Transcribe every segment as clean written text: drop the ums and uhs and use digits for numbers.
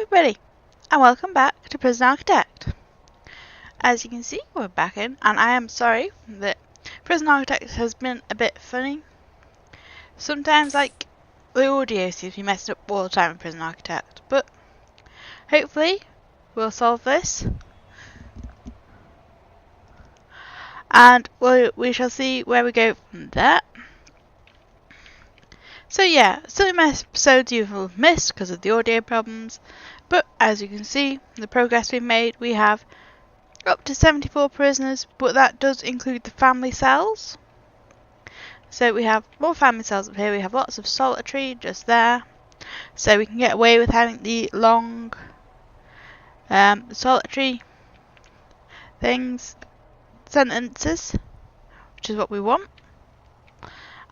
everybody, and welcome back to Prison Architect. As you can see, we're back in, and I am sorry that Prison Architect has been a bit funny. Sometimes, like, the audio seems to be messed up all the time in Prison Architect, but hopefully we'll solve this. And we shall see where we go from there. So yeah, some episodes you've missed because of the audio problems, but as you can see, the progress we've made, we have up to 74 prisoners, but that does include the family cells. So we have more family cells up here, we have lots of solitary just there, so we can get away with having the long solitary sentences, which is what we want.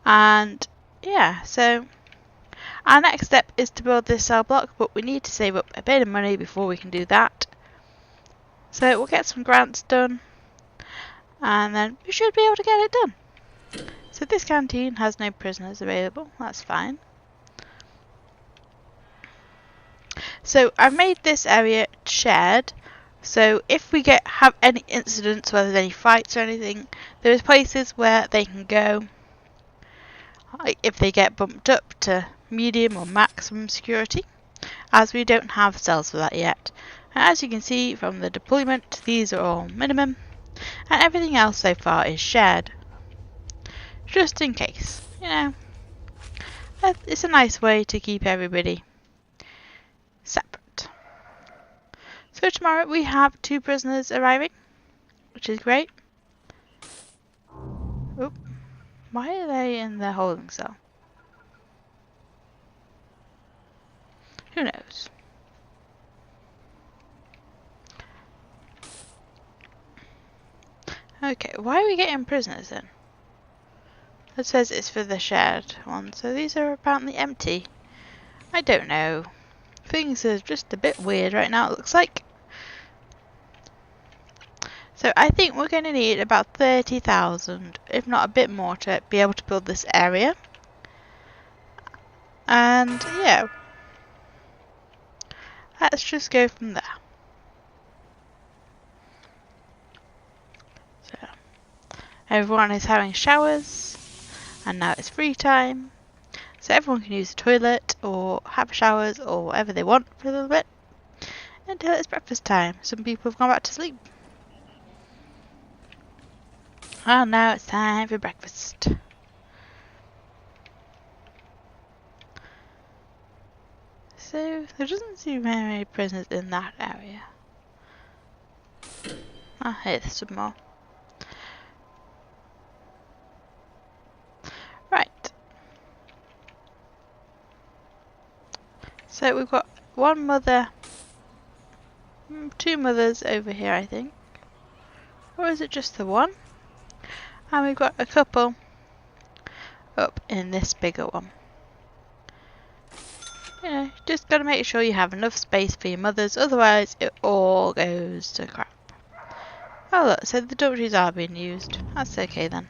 And yeah, so our next step is to build this cell block, but we need to save up a bit of money before we can do that. So we'll get some grants done, and then we should be able to get it done. So this canteen has no prisoners available, that's fine. So I've made this area shared, so if we have any incidents, whether there's any fights or anything, there's places where they can go. If they get bumped up to medium or maximum security, as we don't have cells for that yet. And as you can see from the deployment, these are all minimum, and everything else so far is shared. Just in case, you know, it's a nice way to keep everybody separate. So tomorrow we have 2 prisoners arriving, which is great. Oop. Why are they in their holding cell? Who knows? Okay, why are we getting prisoners then? It says it's for the shared one, so these are apparently empty. I don't know. Things are just a bit weird right now, it looks like. So I think we're going to need about 30,000, if not a bit more, to be able to build this area. And yeah, let's just go from there. So everyone is having showers, and now it's free time. So everyone can use the toilet or have showers or whatever they want for a little bit until it's breakfast time. Some people have gone back to sleep. And now it's time for breakfast. So there doesn't seem very many prisoners in that area. Ah, here's some more. Right. So we've got one mother, 2 mothers over here, I think. Or is it just the one? And we've got a couple up in this bigger one. You know, just gotta make sure you have enough space for your mothers, otherwise it all goes to crap. Oh look, so the dormitories are being used. That's okay then.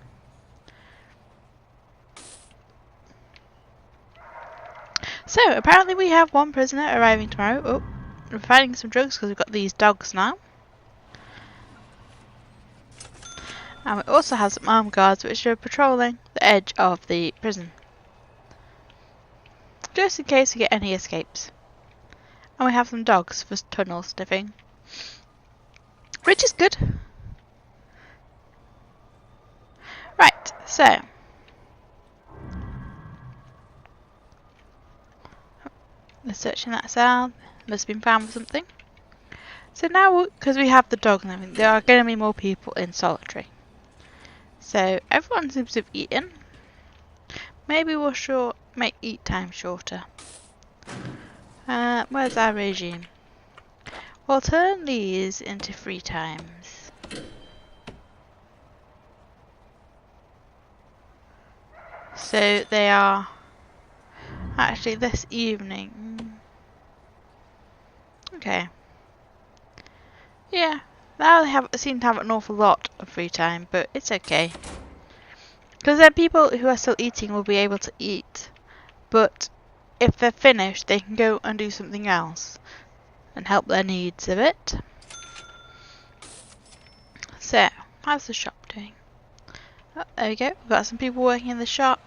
So apparently we have 1 prisoner arriving tomorrow. Oh, we're finding some drugs because we've got these dogs now. And we also have some armed guards which are patrolling the edge of the prison, just in case we get any escapes. And we have some dogs for tunnel sniffing, which is good. Right, so they're searching that cell. Must have been found with something. So now, because we have the dog and everything, there are going to be more people in solitary. So everyone seems to have eaten. Maybe we'll make eat time shorter. Where's our regime? We'll turn these into free times. So they are actually this evening. Okay. Yeah. Now they seem to have an awful lot of free time, but it's okay. Because then people who are still eating will be able to eat, but if they're finished, they can go and do something else. and help their needs a bit. So, how's the shop doing? Oh, there we go. We've got some people working in the shop.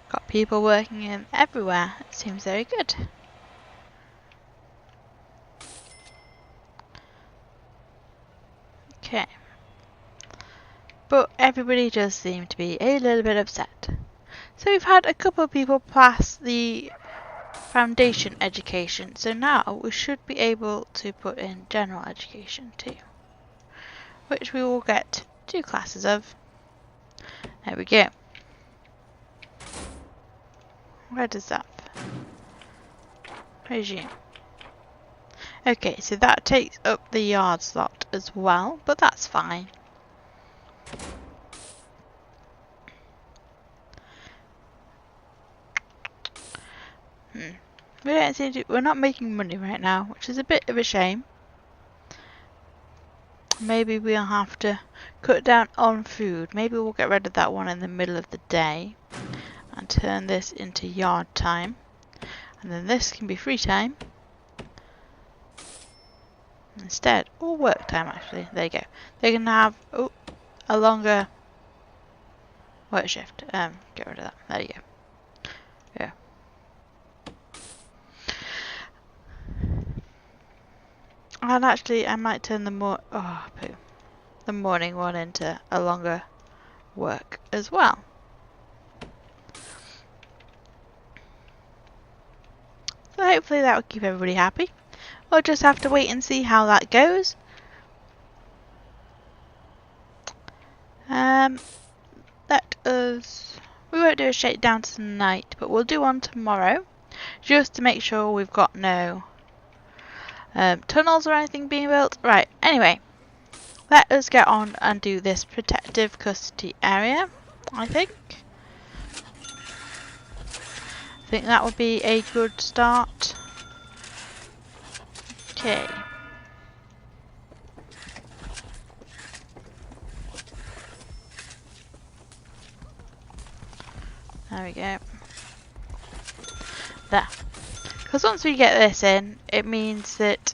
Got people working in everywhere. It seems very good. Okay. But everybody does seem to be a little bit upset. So we've had a couple of people pass the foundation education. So now we should be able to put in general education too, which we will get 2 classes of. There we go. Where does that? Resume. Okay, so that takes up the yard slot as well, but that's fine. We don't seem to, we're not making money right now, which is a bit of a shame. Maybe we'll have to cut down on food. Maybe we'll get rid of that one in the middle of the day and turn this into yard time. And then this can be free time instead, or work time actually. There you go. They can have a longer work shift. Get rid of that. There you go. Yeah. And actually, I might turn the morning one into a longer work as well. So hopefully that will keep everybody happy. We'll just have to wait and see how that goes. We won't do a shakedown tonight, but we'll do one tomorrow, just to make sure we've got no tunnels or anything being built. Right, anyway, let us get on and do this protective custody area, I think. I think that would be a good start. Okay. There we go. There. Because once we get this in, it means that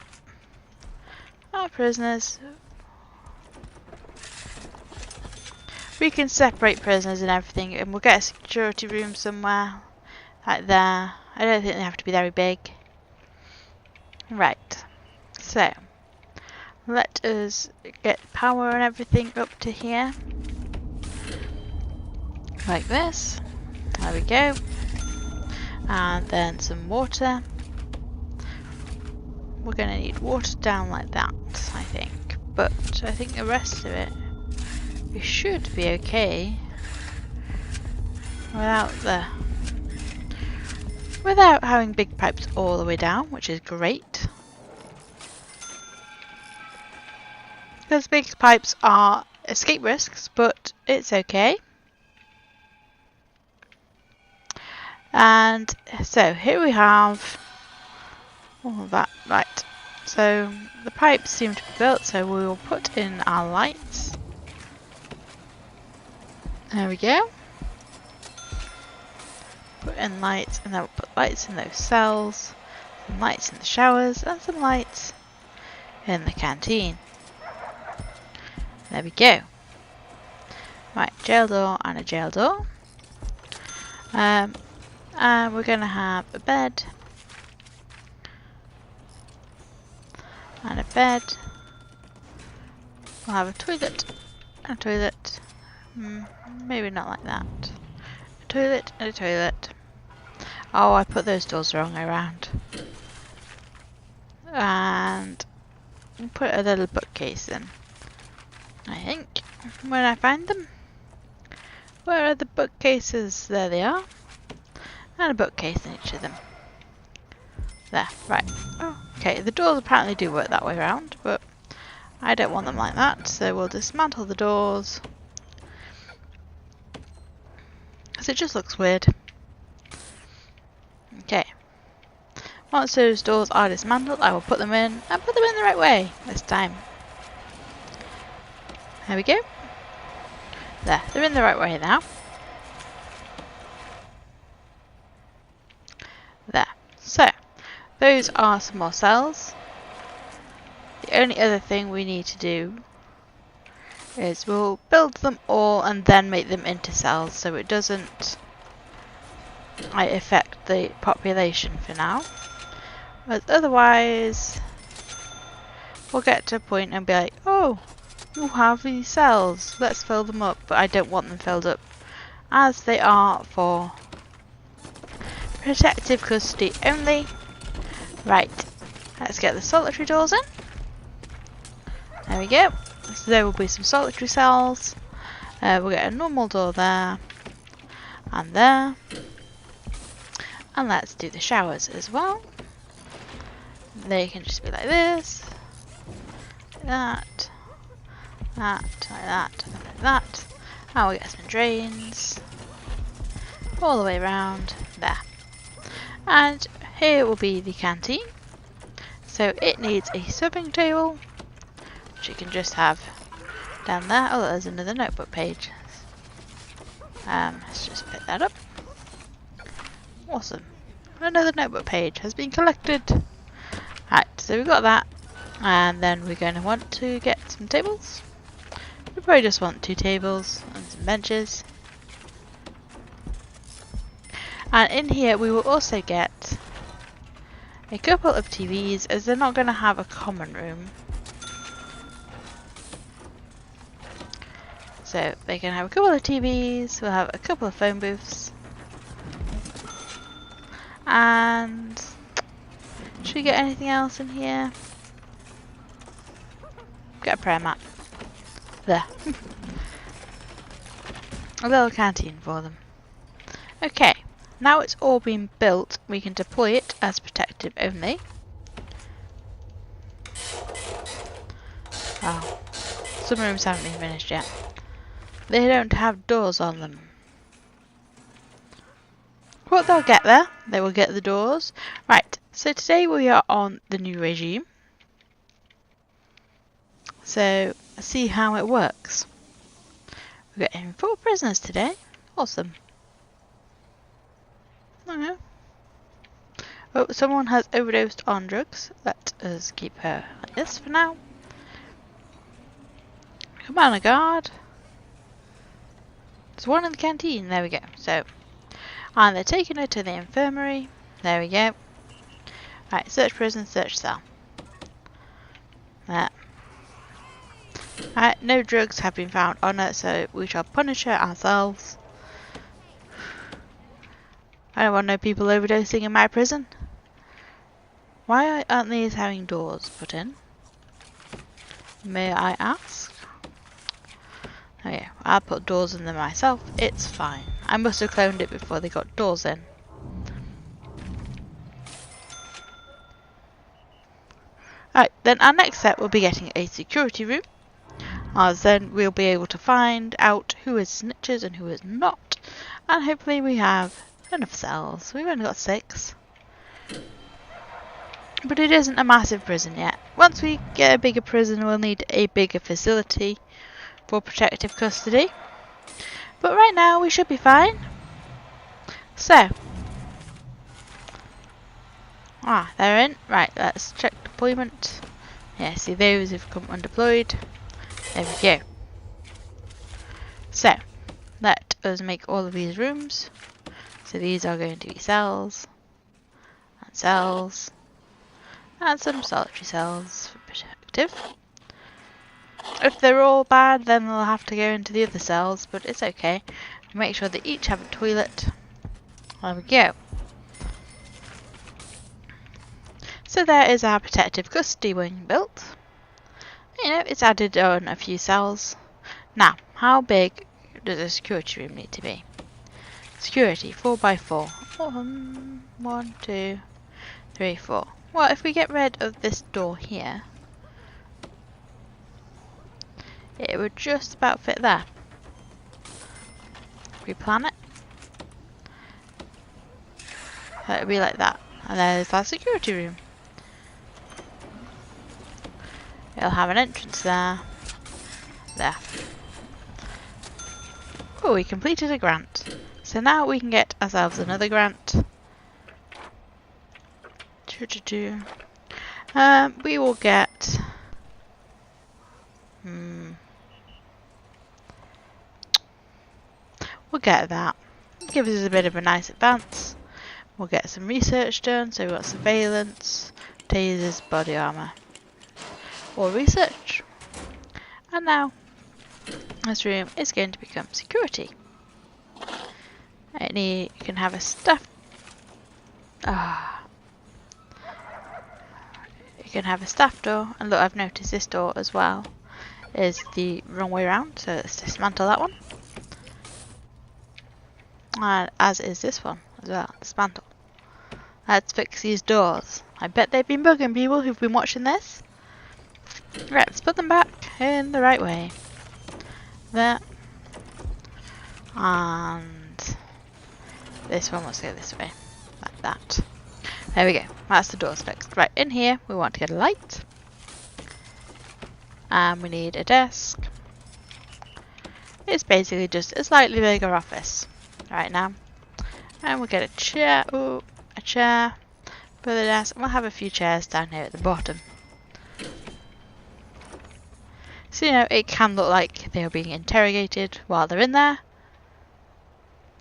our prisoners... we can separate prisoners and everything, and we'll get a security room somewhere. Like there. I don't think they have to be very big. Right. So, let us get power and everything up to here. Like this. There we go. And then some water. We're going to need water down like that, I think. But I think the rest of it, we should be okay. Without having big pipes all the way down, which is great. Because big pipes are escape risks, but it's okay. And so here we have all of that. Right, so the pipes seem to be built, so we will put in our lights. There we go. Put in lights, and then we'll put lights in those cells, some lights in the showers, and some lights in the canteen. There we go. Right, jail door and a jail door. And we're going to have a bed. And a bed. We'll have a toilet. And a toilet. Maybe not like that. A toilet and a toilet. Oh, I put those doors the wrong way around. And we'll put a little bookcase in, I think, when I find them. Where are the bookcases? There they are. And a bookcase in each of them. There, right. Oh, okay, the doors apparently do work that way around, but I don't want them like that, so we'll dismantle the doors. Because it just looks weird. Okay. Once those doors are dismantled, I will put them in, and put them in the right way this time. There we go. There, they're in the right way now. There. So, those are some more cells. the only other thing we need to do is we'll build them all and then make them into cells so it doesn't affect the population for now. But otherwise, we'll get to a point and be like, oh, you have these cells, let's fill them up. But I don't want them filled up as they are for protective custody only. Right, let's get the solitary doors in. There we go. So there will be some solitary cells. We'll get a normal door there and there. And let's do the showers as well. They can just be like this, like that, like that, like that. And we'll get some drains all the way around there. And here will be the canteen. So it needs a subbing table, which you can just have down there. Oh, there's another notebook page. Let's just pick that up. Awesome. Another notebook page has been collected. Right, so we've got that. And then we're going to want to get some tables. We probably just want 2 tables and some benches. And in here we will also get a couple of TVs, as they're not going to have a common room. So they can have a couple of TVs, we'll have a couple of phone booths. And should we get anything else in here? Get a prayer mat. There. A little canteen for them. Okay, now it's all been built, we can deploy it as protective only. Oh, some rooms haven't been finished yet. They don't have doors on them. But they'll get there. They will get the doors. Right, so today we are on the new regime. So, let's see how it works. We're getting 4 prisoners today. Awesome. Okay. Oh, someone has overdosed on drugs. Let us keep her like this for now. Come on, a guard. There's one in the canteen. There we go. So, and they're taking her to the infirmary. There we go. Right, search prison, search cell. There. Right, no drugs have been found on her, so we shall punish her ourselves. I don't want no people overdosing in my prison. Why aren't these having doors put in? May I ask? Oh yeah, I'll put doors in them myself. It's fine. I must have cloned it before they got doors in. Right, then our next step will be getting a security room. As then we'll be able to find out who is snitches and who is not. And hopefully we have enough cells. We've only got 6. But it isn't a massive prison yet. Once we get a bigger prison, we'll need a bigger facility for protective custody. But right now we should be fine. So. They're in. Right, let's check deployment. Yeah, see those have come undeployed. There we go. So, let us make all of these rooms. So these are going to be cells. And cells. And some solitary cells for protective. If they're all bad, then they'll have to go into the other cells, but it's okay. Make sure they each have a toilet. There we go. So there is our protective custody wing built. You know, it's added on a few cells. Now, how big does a security room need to be? Security, 4x4. 1, 2, 3, 4. Well, if we get rid of this door here, it would just about fit there. Replan it. So it would be like that. And there's our security room. It'll have an entrance there. There. Oh, we completed a grant. So now we can get ourselves another grant. We will get get that. Gives us a bit of a nice advance. We'll get some research done. So we've got surveillance, tasers, body armor, or research. And now this room is going to become security. You can have a staff. You can have a staff door, and look, I've noticed this door as well is the wrong way around, so let's dismantle that one. And as is this one as well, dismantle. Let's fix these doors. I bet they've been bugging people who've been watching this. Right, let's put them back in the right way. There. And this one, let's go this way. Like that. There we go. That's the doors fixed. Right, in here we want to get a light. And we need a desk. It's basically just a slightly bigger office right now. And we'll get a chair. Ooh, a chair for the desk. And we'll have a few chairs down here at the bottom. So, you know, it can look like they are being interrogated while they're in there.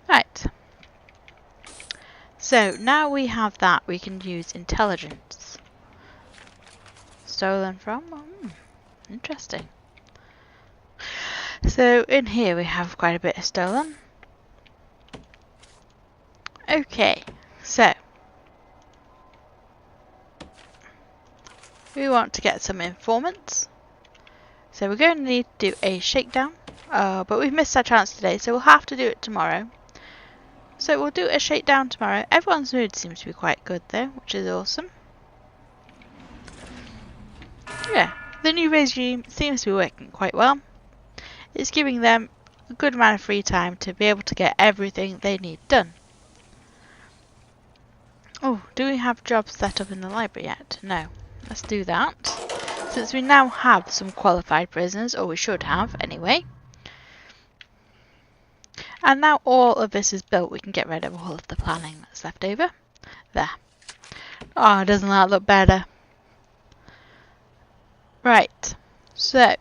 Right. So, now we have that, we can use intelligence. Stolen from? Interesting. So, in here we have quite a bit of stolen. Okay, so we want to get some informants. So we're going to need to do a shakedown, but we've missed our chance today, so we'll have to do it tomorrow. So we'll do a shakedown tomorrow. Everyone's mood seems to be quite good though, which is awesome. Yeah, the new regime seems to be working quite well. It's giving them a good amount of free time to be able to get everything they need done. Oh, do we have jobs set up in the library yet? No. Let's do that. Since we now have some qualified prisoners, or we should have anyway. And now all of this is built, we can get rid of all of the planning that's left over. There. Oh, doesn't that look better? Right. So.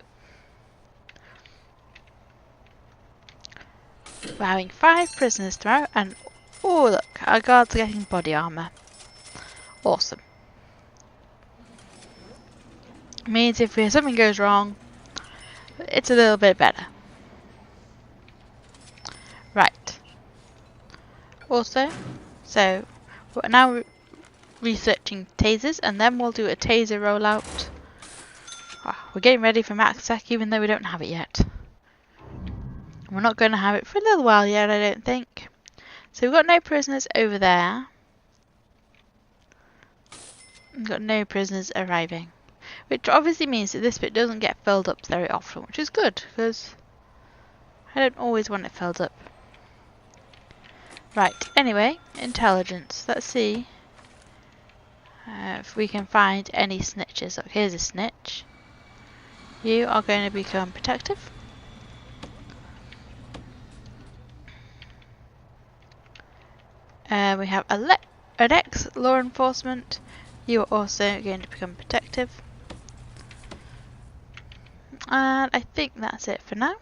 We're having 5 prisoners tomorrow, and oh look, our guards are getting body armor. Awesome. Means if something goes wrong, it's a little bit better. Right. Also, so we're now researching tasers, and then we'll do a taser rollout. Oh, we're getting ready for MaxSec even though we don't have it yet. We're not going to have it for a little while yet, I don't think. So we've got no prisoners over there. We've got no prisoners arriving. Which obviously means that this bit doesn't get filled up very often, which is good, because I don't always want it filled up. Right, anyway, intelligence. Let's see if we can find any snitches. Look, here's a snitch. You are going to become protective. We have an ex-law enforcement. You are also going to become protective. And I think that's it for now.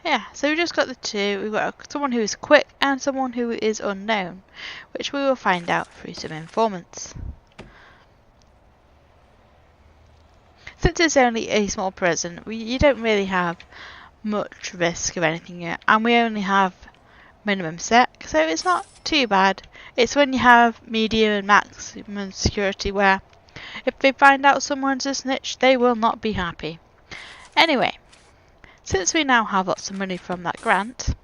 Yeah, so we've just got the 2. We've got someone who is quick and someone who is unknown, which we will find out through some informants. Since it's only a small prison, you don't really have much risk of anything yet, and we only have minimum sec, so it's not too bad. It's when you have medium and maximum security where if they find out someone's a snitch, they will not be happy. Anyway, since we now have lots of money from that grant,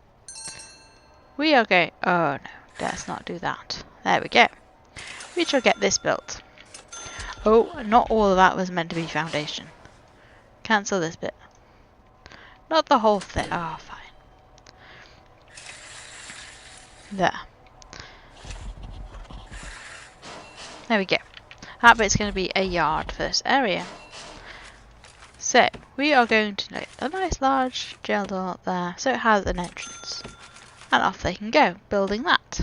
we are going... Oh no, let's not do that. There we go. We shall get this built. Oh, not all of that was meant to be foundation. Cancel this bit. Not the whole thing. Oh, fine. There. There we go. That bit's going to be a yard for this area. So, we are going to make a nice large jail door there, so it has an entrance. And off they can go, building that.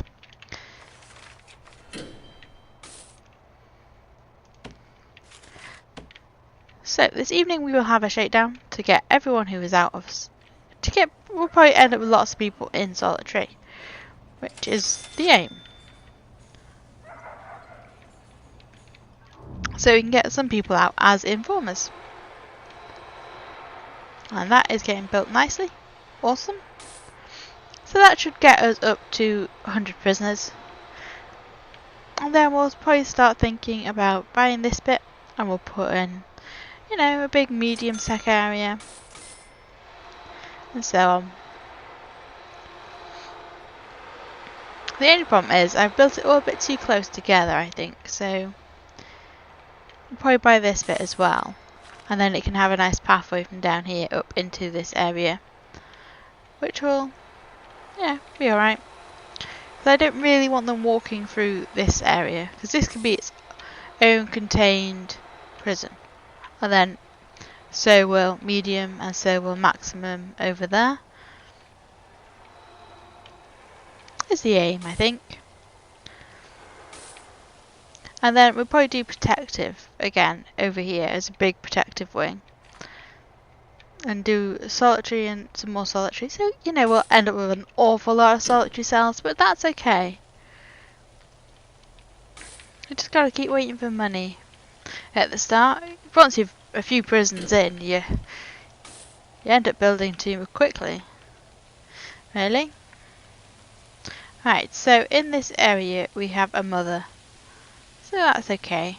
So, this evening we will have a shakedown to get everyone who is out of we'll probably end up with lots of people in solitary, which is the aim. So we can get some people out as informers. And that is getting built nicely. Awesome. So that should get us up to 100 prisoners. And then we'll probably start thinking about buying this bit, and we'll put in, you know, a big medium sec area. And so on. The only problem is I've built it all a bit too close together, I think. So we'll probably buy this bit as well. And then it can have a nice pathway from down here up into this area, which will, yeah, be alright. But I don't really want them walking through this area, because this could be its own contained prison. And then so will medium and so will maximum over there. Is the aim, I think. And then we'll probably do protective again over here as a big protective wing. And do solitary and some more solitary. So, you know, we'll end up with an awful lot of solitary cells, but that's okay. We just gotta keep waiting for money at the start. Once you've a few prisons in, you end up building too quickly. Really? Right, so in this area we have a mother. So that's okay.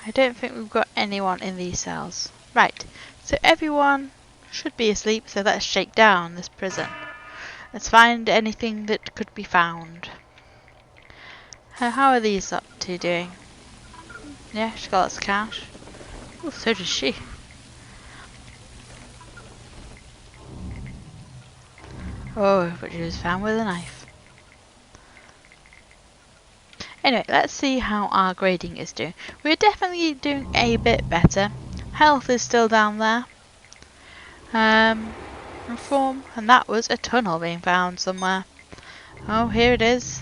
I don't think we've got anyone in these cells. Right, so everyone should be asleep, so let's shake down this prison. Let's find anything that could be found. How are these up to doing? Yeah, she's got lots of cash. Oh, so does she. Oh, but she was found with a knife. Anyway, let's see how our grading is doing. We're definitely doing a bit better. Health is still down there. Reform, and that was a tunnel being found somewhere. Oh, here it is.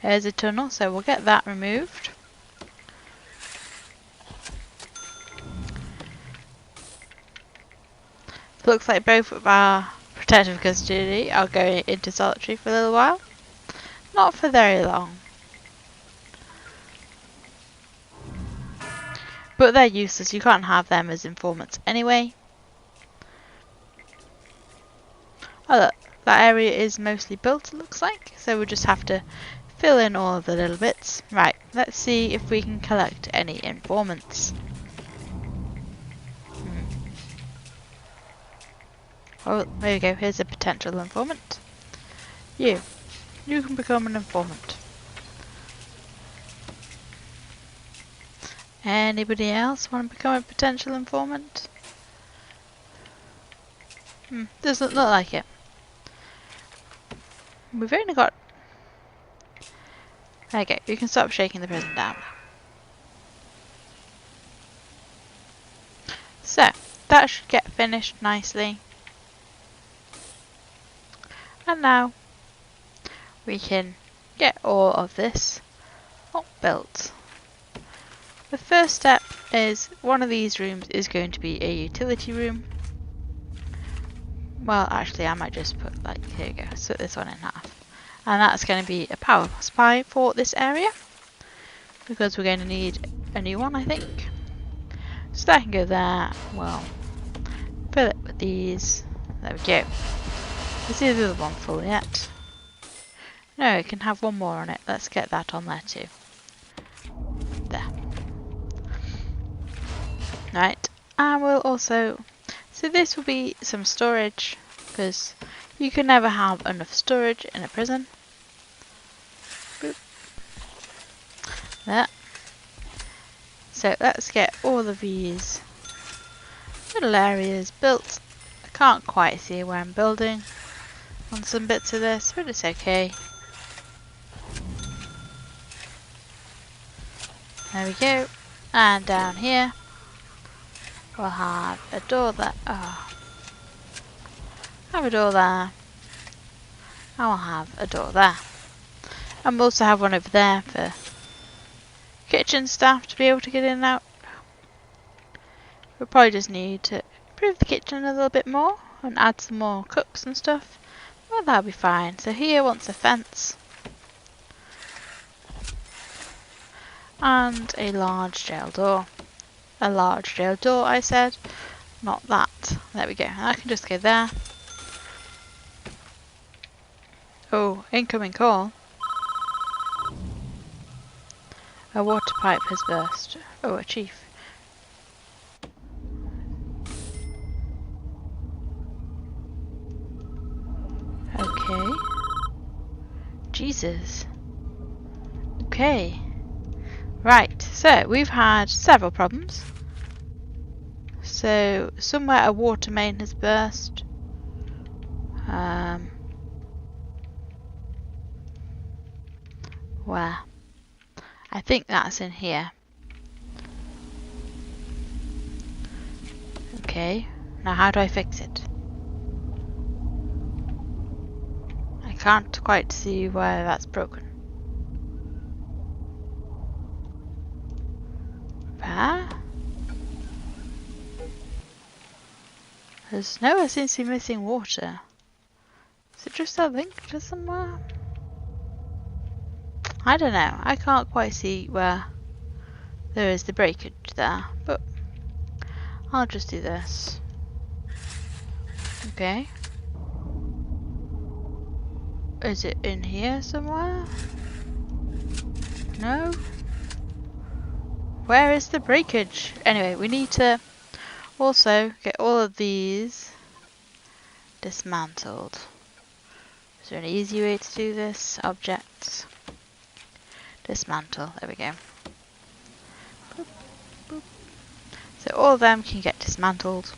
There's a tunnel, so we'll get that removed. Looks like both of our protective custody are going into solitary for a little while. Not for very long. But they're useless, you can't have them as informants anyway. Oh look, that area is mostly built, it looks like, so we'll just have to fill in all of the little bits. Right, let's see if we can collect any informants. Oh, there you go, here's a potential informant. You can become an informant. Anybody else want to become a potential informant? Doesn't look like it. We've only got... Okay, you can stop shaking the prison down. So, that should get finished nicely. And now, we can get all of this built. The first step is one of these rooms is going to be a utility room. Well, actually I might just put, like, here we go, split this one in half. And that's going to be a power supply for this area, because we're going to need a new one, I think. So that can go there. Well, fill it with these. There we go. Is the other one full yet? No, it can have one more on it. Let's get that on there too. There. Right, and we'll also... So this will be some storage, because you can never have enough storage in a prison. Boop. There. So let's get all of these little areas built. I can't quite see where I'm building on some bits of this, but it's okay. There we go. And down here we'll have a door there. Oh. Have a door there. And we'll have a door there. And we'll also have one over there for kitchen staff to be able to get in and out. We'll probably just need to improve the kitchen a little bit more and add some more cooks and stuff, well, that'll be fine. So here wants a fence and a large jail door. A large jail door, I said, not that. There we go. And I can just go there. Oh, incoming call. A water pipe has burst. Oh, a chief. Okay. Jesus. Okay. Right, so we've had several problems. So, somewhere a water main has burst. Where? I think that's in here. Okay, now how do I fix it? I can't quite see where that's broken. Where? There's nowhere seems to be missing water. Is it just a link to somewhere? I don't know. I can't quite see where there is the breakage there, but I'll just do this. Okay. Is it in here somewhere? No? Where is the breakage? Anyway, we need to also get all of these dismantled. Is there an easy way to do this? Objects. Dismantle. There we go. Boop, boop. So all of them can get dismantled.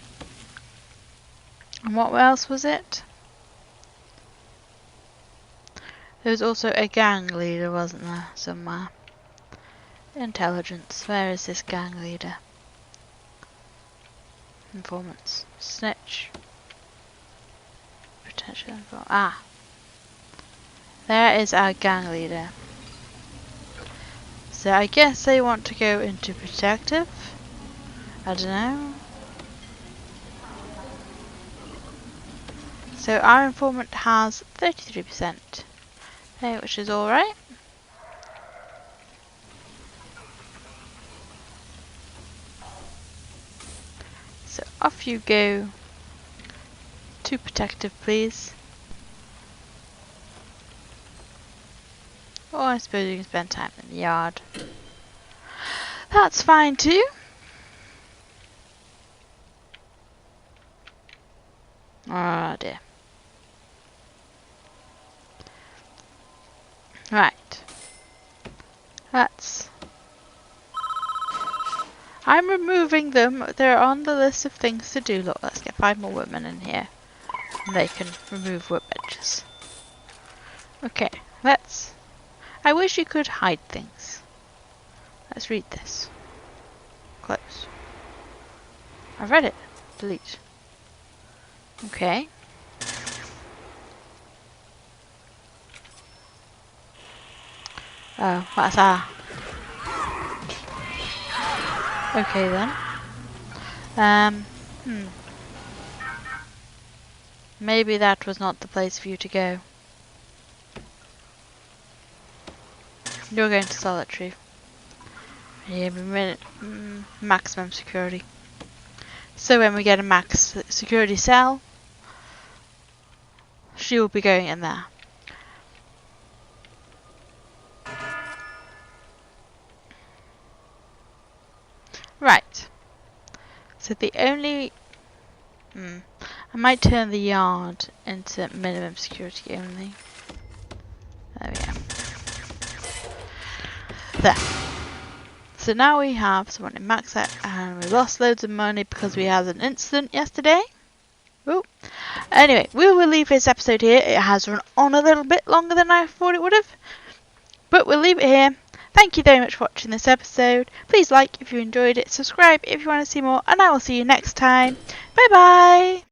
And what else was it? There was also a gang leader, wasn't there, somewhere? Intelligence. Where is this gang leader? Informants. Snitch. Potential info. Ah. There is our gang leader. So I guess they want to go into protective. I don't know. So our informant has 33%. Okay, which is alright. So off you go to protective, please. Or I suppose you can spend time in the yard. That's fine too. Oh dear. Right. I'm removing them. They're on the list of things to do. Look, let's get 5 more women in here. And they can remove workbenches. Okay, let's... I wish you could hide things. Let's read this. Close. I've read it. Delete. Okay. Oh, what's that? Okay then. Maybe that was not the place for you to go. You're going to solitary. Yeah, maximum security. So when we get a max security cell, she will be going in there. Right. So the only... I might turn the yard into minimum security only. There we go. There. So now we have someone in max out, and we lost loads of money because we had an incident yesterday. Ooh. Anyway, we will leave this episode here. It has run on a little bit longer than I thought it would have. But we'll leave it here. Thank you very much for watching this episode. Please like if you enjoyed it, subscribe if you want to see more, and I will see you next time. Bye bye!